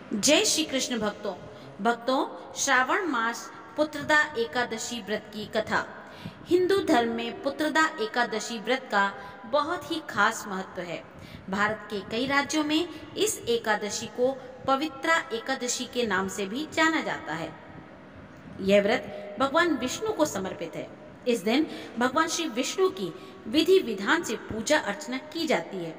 जय श्री कृष्ण भक्तों श्रावण मास पुत्रदा एकादशी व्रत की कथा। हिंदू धर्म में पुत्रदा एकादशी व्रत का बहुत ही खास महत्व है। भारत के कई राज्यों में इस एकादशी को पवित्रा एकादशी के नाम से भी जाना जाता है। यह व्रत भगवान विष्णु को समर्पित है। इस दिन भगवान श्री विष्णु की विधि विधान से पूजा अर्चना की जाती है।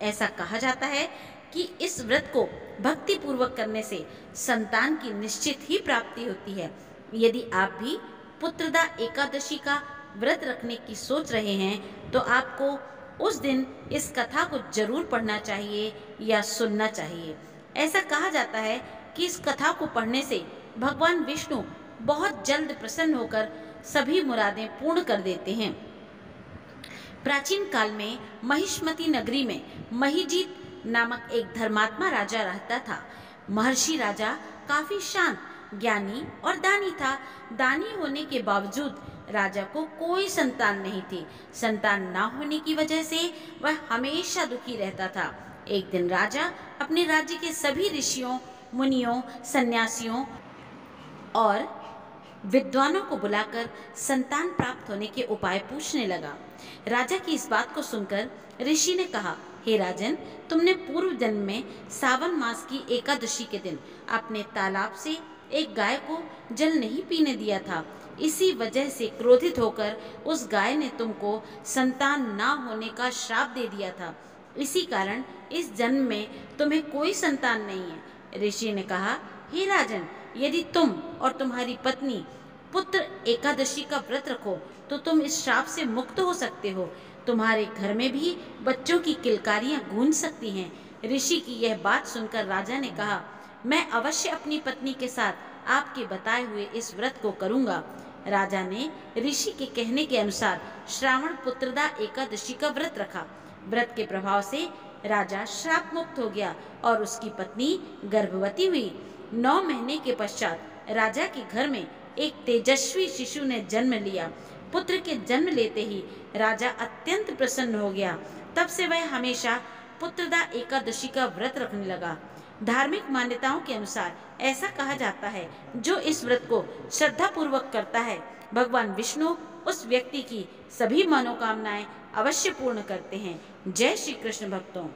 ऐसा कहा जाता है कि इस व्रत को भक्ति पूर्वक करने से संतान की निश्चित ही प्राप्ति होती है। यदि आप भी पुत्रदा एकादशी का व्रत रखने की सोच रहे हैं तो आपको उस दिन इस कथा को जरूर पढ़ना चाहिए या सुनना चाहिए। ऐसा कहा जाता है कि इस कथा को पढ़ने से भगवान विष्णु बहुत जल्द प्रसन्न होकर सभी मुरादें पूर्ण कर देते हैं। प्राचीन काल में महिष्मती नगरी में महिजीत नामक एक धर्मात्मा राजा रहता था। महर्षि राजा काफी शांत, ज्ञानी और दानी था। दानी होने के बावजूद राजा को कोई संतान नहीं थी। संतान ना होने की वजह से वह हमेशा दुखी रहता था। एक दिन राजा अपने राज्य के सभी ऋषियों, मुनियों, सन्यासियों और विद्वानों को बुलाकर संतान प्राप्त होने के उपाय पूछने लगा। राजा की इस बात को सुनकर ऋषि ने कहा, हे राजन, तुमने पूर्व जन्म में सावन मास की एकादशी के दिन अपने तालाब से एक गाय को जल नहीं पीने दिया था। इसी वजह से क्रोधित होकर उस गाय ने तुमको संतान ना होने का श्राप दे दिया था। इसी कारण इस जन्म में तुम्हें कोई संतान नहीं है। ऋषि ने कहा, हे राजन, यदि तुम और तुम्हारी पत्नी पुत्र एकादशी का व्रत रखो तो तुम इस श्राप से मुक्त हो सकते हो। तुम्हारे घर में भी बच्चों की किलकारियां गूंज सकती हैं। ऋषि की यह बात सुनकर राजा ने कहा, मैं अवश्य अपनी पत्नी के साथ आपके बताए हुए इस व्रत को करूंगा। राजा ने ऋषि के कहने के अनुसार श्रावण पुत्रदा एकादशी का व्रत रखा। व्रत के प्रभाव से राजा श्राप मुक्त हो गया और उसकी पत्नी गर्भवती हुई। 9 महीने के पश्चात राजा के घर में एक तेजस्वी शिशु ने जन्म लिया। पुत्र के जन्म लेते ही राजा अत्यंत प्रसन्न हो गया। तब से वह हमेशा पुत्रदा एकादशी का व्रत रखने लगा। धार्मिक मान्यताओं के अनुसार ऐसा कहा जाता है, जो इस व्रत को श्रद्धा पूर्वक करता है, भगवान विष्णु उस व्यक्ति की सभी मनोकामनाएं अवश्य पूर्ण करते हैं। जय श्री कृष्ण भक्तों।